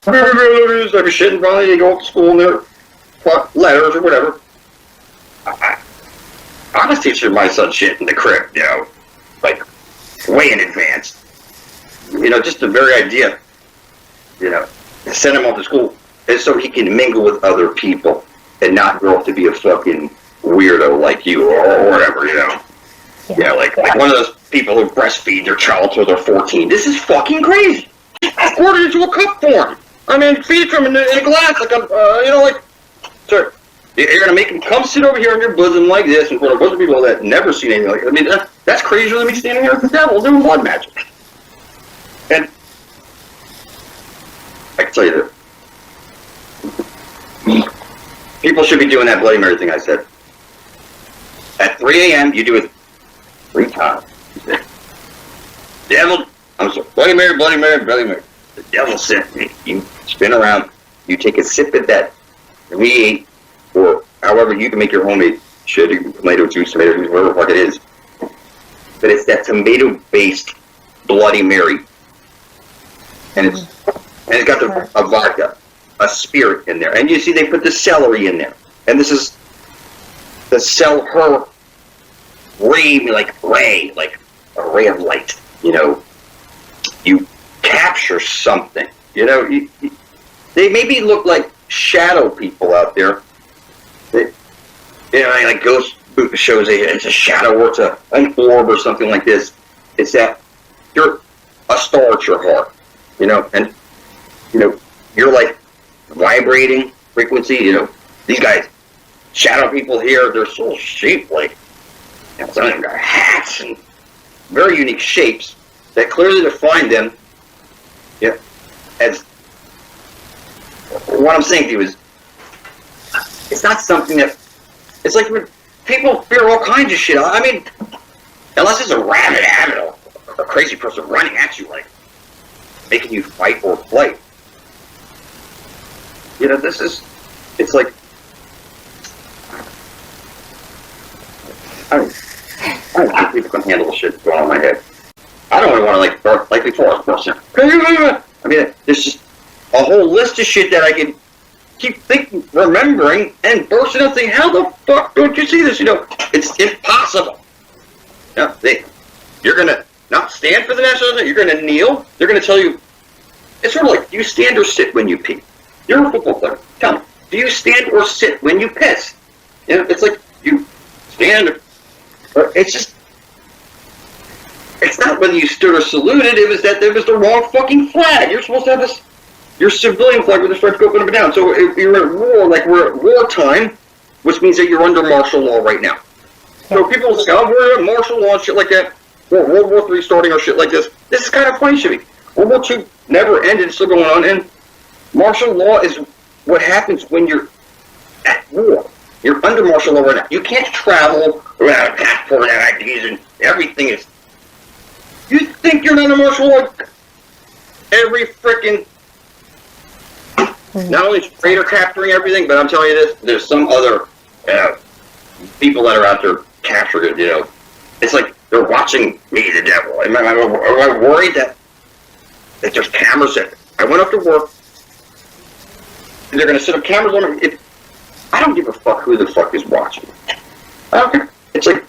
Every shit in front of you, they go up to school and they're letters or whatever. I was teaching my son shit in the crib, you know, like way in advance. You know, just the very idea, you know, to send him off to school is so he can mingle with other people and not grow up to be a fucking weirdo like you or whatever, you know. Yeah, like one of those people who breastfeed their child till they're 14. This is fucking crazy. Pour it into a cup for him. I mean, feed it to him in a glass, like you know, like, sir. You're gonna make him come sit over here on your bosom like this in front of a bunch of people that never seen anything like it. I mean, that's crazier than me standing here with the devil doing blood magic. And I can tell you this. People should be doing that Bloody Mary thing I said. At 3 a.m., you do it 3 times. Devil, I'm sorry, Bloody Mary, Bloody Mary, Bloody Mary. The devil sent me. You spin around, you take a sip of that V8, or however you can make your homemade shit, tomato juice, whatever the fuck it is. But it's that tomato-based Bloody Mary. And it's got a vodka, a spirit in there. And you see they put the celery in there. And this is the sell her ray, like a ray of light. You know, you capture something. You know, they maybe look like shadow people out there. They, you know, like ghost shows it's a shadow or it's an orb or something like this. It's that you're a star at your heart. You know, and, you know, you're like vibrating frequency, you know, these guys, shadow people here, they're so shapely. You know, some of them got hats and very unique shapes that clearly define them. Yeah, as what I'm saying to you is, it's not something that, it's like when people fear all kinds of shit. I mean, unless it's a rabid animal, a crazy person running at you like, making you fight or flight. You know, it's like, I don't think people can handle the shit going on in my head. I don't really want to, like, bark like before I was person. I mean, there's just a whole list of shit that I can keep thinking, remembering, and bursting out saying, how the fuck don't you see this? You know, it's impossible. You know, you're going to not stand for the national anthem, you're going to kneel, they're going to tell you, it's sort of like, do you stand or sit when you pee? You're a football player. Tell me, do you stand or sit when you piss? You know, it's like, you stand, or it's just, it's not whether you stood or saluted, it was that there was the wrong fucking flag. You're supposed to have this, your civilian flag with the stripes go up and down. So if you're at war, like we're at wartime, which means that you're under martial law right now. So people say, oh, we're in martial law and shit like that. Well, World War III starting or shit like this. This is kind of funny to me. World War II never ended, it's still going on, and martial law is what happens when you're at war. You're under martial law right now. You can't travel without a passport and IDs and everything is... You think you're under martial law? Every frickin'... Not only is traitor capturing everything, but I'm telling you this, there's some other people that are out there capturing it, you know. It's like they're watching me, the devil. Am I worried that there's cameras that... I went up to work, and they're going to set up cameras on me. I don't give a fuck who the fuck is watching. I don't care. It's like,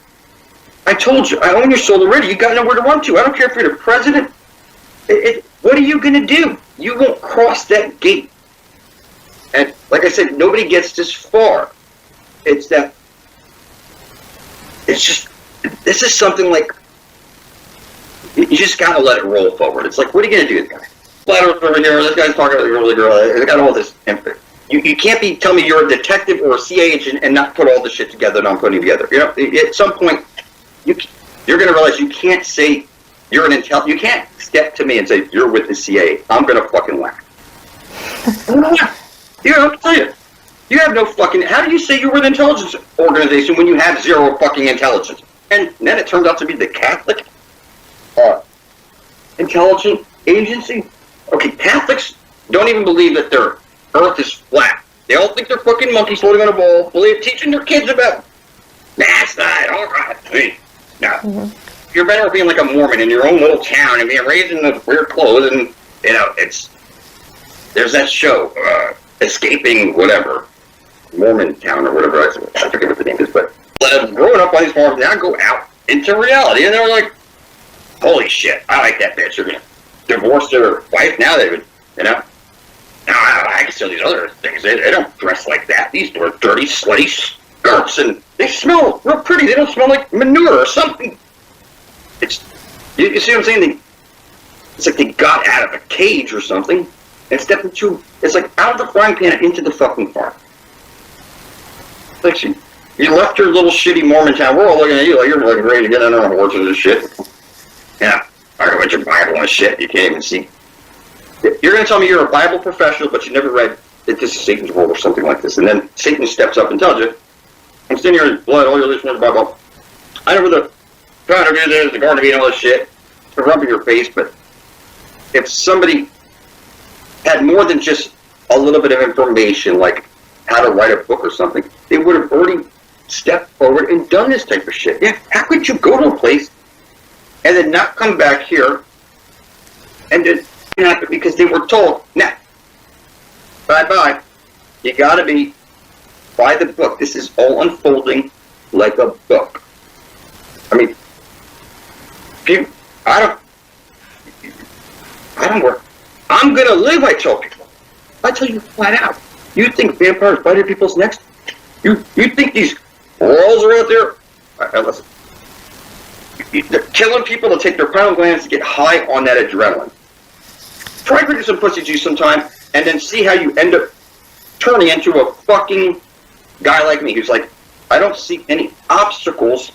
I told you, I own your soul already. You got nowhere to run to. I don't care if you're the president. What are you going to do? You won't cross that gate. And like I said, nobody gets this far. It's that, it's just, this is something like, you just got to let it roll forward. It's like, what are you going to do, guy? Letters over here, this guy's talking about the early girl, they got all this info. You can't be telling me you're a detective or a CIA agent and not put all the shit together that I'm putting together. You know, at some point, you're going to realize you can't say you're an you can't step to me and say you're with the CIA. I'm going to fucking laugh. You know, I'll tell you. You have no fucking... How do you say you were an intelligence organization when you have zero fucking intelligence? And then it turned out to be the Catholic intelligence agency. Okay, Catholics don't even believe that their earth is flat. They all think they're fucking monkeys floating on a ball, teaching their kids about... Nah, it's not. All right. I mean, no. You're better off being like a Mormon in your own little town and being raised in the weird clothes and, you know, it's... there's that show, Escaping whatever, Mormon Town or whatever, I forget what the name is, but growing up on these farms, now go out into reality, and they're like, holy shit, I like that bitch. They're gonna divorce their wife, now they would, you know, now I can sell these other things, they don't dress like that, these are dirty, slutty skirts, and they smell real pretty, they don't smell like manure or something. It's, you see what I'm saying? It's like they got out of a cage or something and stepped into, it's like out of the frying pan into the fucking farm. Like you left your little shitty Mormon town, we're all looking at you like you're like ready to get on our horses and shit. Yeah, I read your Bible and shit, you can't even see. You're going to tell me you're a Bible professional, but you never read that this is Satan's world or something like this. And then Satan steps up and tells you, I'm sitting here in blood, all your listeners, blah, blah. I know where the God is, the Garden of Eden, all this shit. To rub in your face, but if somebody had more than just a little bit of information, like how to write a book or something, they would have already stepped forward and done this type of shit. Yeah, how could you go to a place and then not come back here and then happen because they were told, nah, bye-bye. You gotta be by the book. This is all unfolding like a book. I mean, people, I don't work. I'm gonna live, I tell people. I tell you flat out. You think vampires bite at people's necks? You think these worlds are out there? Listen. They're killing people to take their pineal glands to get high on that adrenaline. Try drinking some pussy juice sometime, and then see how you end up turning into a fucking guy like me, who's like, I don't see any obstacles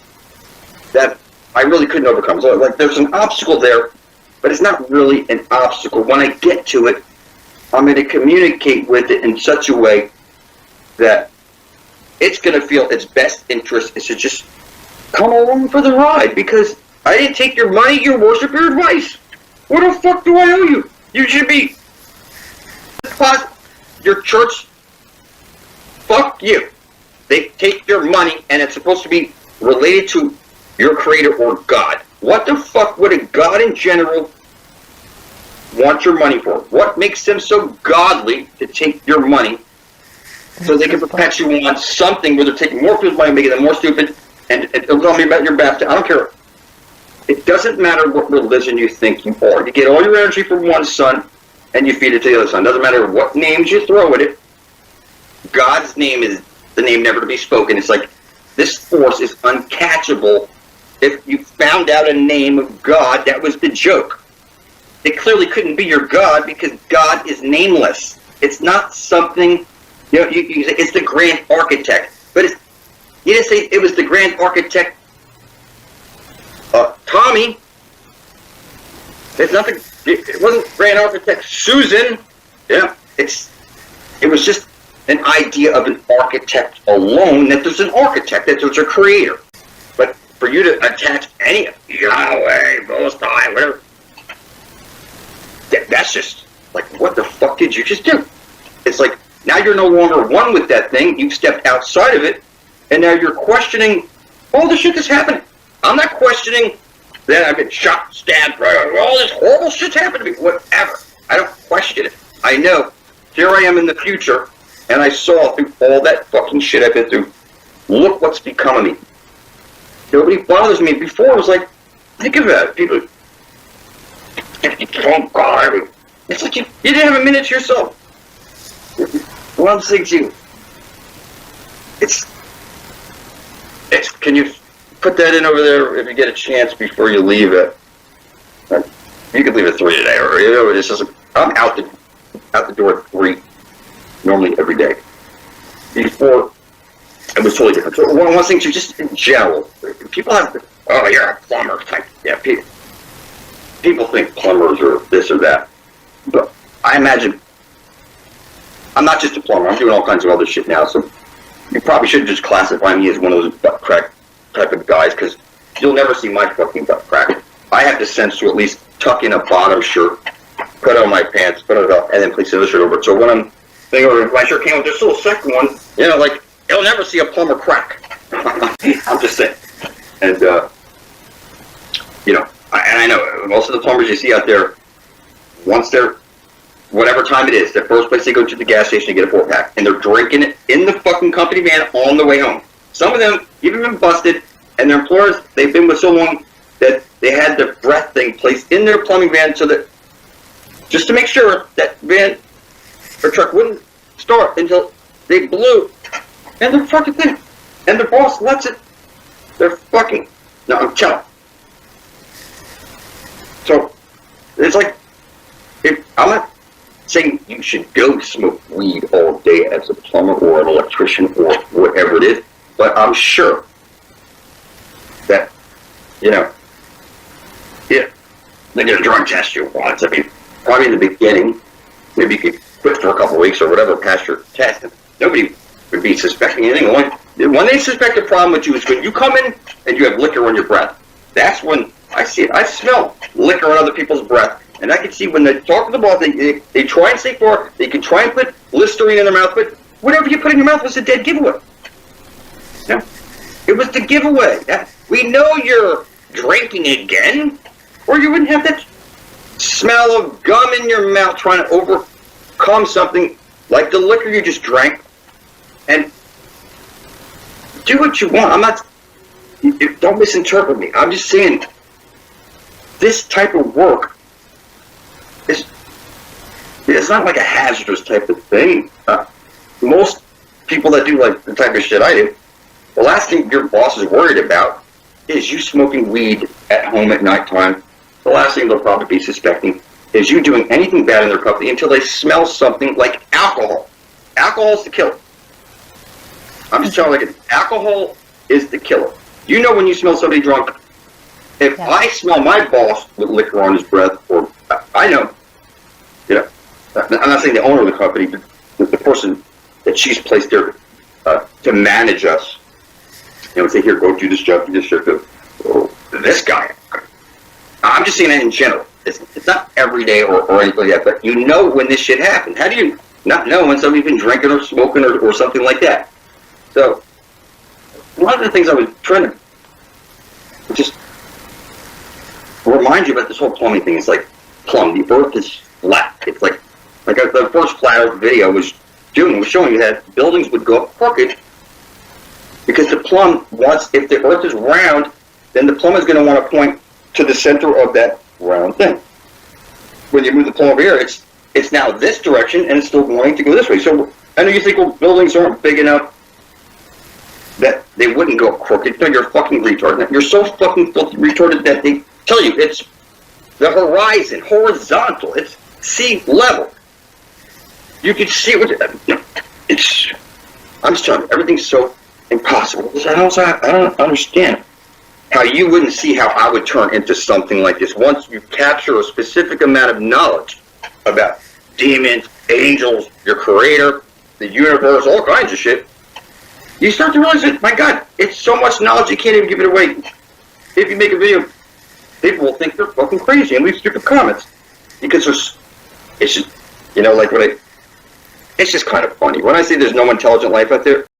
that I really couldn't overcome. So, like, there's an obstacle there, but it's not really an obstacle. When I get to it, I'm going to communicate with it in such a way that it's going to feel its best interest is to just come along for the ride, because I didn't take your money, your worship, your advice. What the fuck do I owe you? You should be your church. Fuck you. They take your money, and it's supposed to be related to your creator or God. What the fuck would a God in general want your money for? What makes them so godly to take your money so they can perpetuate on something where they're taking more people's money, making them more stupid, and they'll tell me about your baptism. I don't care. It doesn't matter what religion you think you are. You get all your energy from one sun, and you feed it to the other sun. Doesn't matter what names you throw at it. God's name is the name never to be spoken. It's like, this force is uncatchable. If you found out a name of God, that was the joke. It clearly couldn't be your God, because God is nameless. It's not something, you know, you say it's the grand architect, but you didn't say it was the grand architect, Tommy. There's nothing, it wasn't grand architect Susan. Yeah, it was just an idea of an architect alone, that there's an architect, that there's a creator. But for you to attach any Yahweh, Most High, whatever, that's just like, what the fuck did you just do? It's like, now you're no longer one with that thing. You've stepped outside of it, and now you're questioning all the shit that's happening. I'm not questioning that I've been shot, stabbed, all this horrible shit's happened to me. Whatever. I don't question it. I know. Here I am in the future, and I saw through all that fucking shit I've been through. Look what's become of me. Nobody bothers me. Before, it was like, think about it. People, it's like you didn't have a minute to yourself. One thing you, it's, can you put that in over there if you get a chance before you leave it? You could leave at 3 today, or you know, it's just, I'm out the door at 3, normally every day. Before, it was totally different. So one thing too, just in general, people have, oh, you're a plumber type. Yeah, people think plumbers are this or that, but I imagine I'm not just a plumber. I'm doing all kinds of other shit now, so you probably shouldn't just classify me as one of those butt crack type of guys, because you'll never see my fucking butt crack. I have the sense to at least tuck in a bottom shirt, put on my pants, put it up, and then place the other shirt over it. So when I'm thinking over, my shirt came with this little second one, you know, like, you'll never see a plumber crack. I'm just saying. And, you know, and I know most of the plumbers you see out there, once they're whatever time it is, the first place they go to the gas station to get a 4-pack, and they're drinking it in the fucking company van on the way home. Some of them even been busted, and their employers, they've been with so long that they had the breath thing placed in their plumbing van so that, just to make sure that van or truck wouldn't start until they blew, and they're fucking thing. And the boss lets it. They're fucking, no, I'm telling. So, it's like, I'm not saying you should go smoke weed all day as a plumber or an electrician or whatever it is, but I'm sure that, you know, if they're going to drug test you once, I mean, probably in the beginning, maybe you could quit for a couple of weeks or whatever past your test, and nobody would be suspecting anything. When they suspect a problem with you is when you come in and you have liquor on your breath. That's when I see it. I smell liquor on other people's breath. And I can see when they talk to the boss, they try and stay far, they can try and put Listerine in their mouth, but whatever you put in your mouth was a dead giveaway. Yeah. It was the giveaway. Yeah. We know you're drinking again, or you wouldn't have that smell of gum in your mouth trying to overcome something like the liquor you just drank. And do what you want. I'm not, don't misinterpret me. I'm just saying, this type of work, it's not like a hazardous type of thing. Most people that do like the type of shit I do, the last thing your boss is worried about is you smoking weed at home at nighttime. The last thing they'll probably be suspecting is you doing anything bad in their company until they smell something like alcohol. Alcohol is the killer. I'm just telling you, alcohol is the killer. You know when you smell somebody drunk. If I smell my boss with liquor on his breath, or I know, you know, I'm not saying the owner of the company, but the person that she's placed there to manage us, you know, say, here, go do this job, do this job, go, this guy. I'm just saying that in general. It's not every day or anything like that, but you know when this shit happens. How do you not know when somebody's been drinking or smoking or something like that? So, one of the things I was trying to just remind you about this whole plumbing thing is like plumb. The earth is flat. It's like the first flat earth video was showing you that buildings would go up crooked because the plumb if the earth is round, then the plumb is going to want to point to the center of that round thing. When you move the plumb over here, it's now this direction and it's still wanting to go this way. So I know you think, well, buildings aren't big enough that they wouldn't go crooked. No, you're fucking retarded. You're so fucking retarded that they tell you it's the horizon, horizontal. It's sea level. You can see what it's. I'm just telling you, everything's so impossible. I don't understand how you wouldn't see how I would turn into something like this once you capture a specific amount of knowledge about demons, angels, your creator, the universe, all kinds of shit. You start to realize that, my God, it's so much knowledge you can't even give it away. If you make a video, people will think they're fucking crazy and leave stupid comments. Because it's just, you know, like it's just kind of funny. When I say there's no intelligent life out there,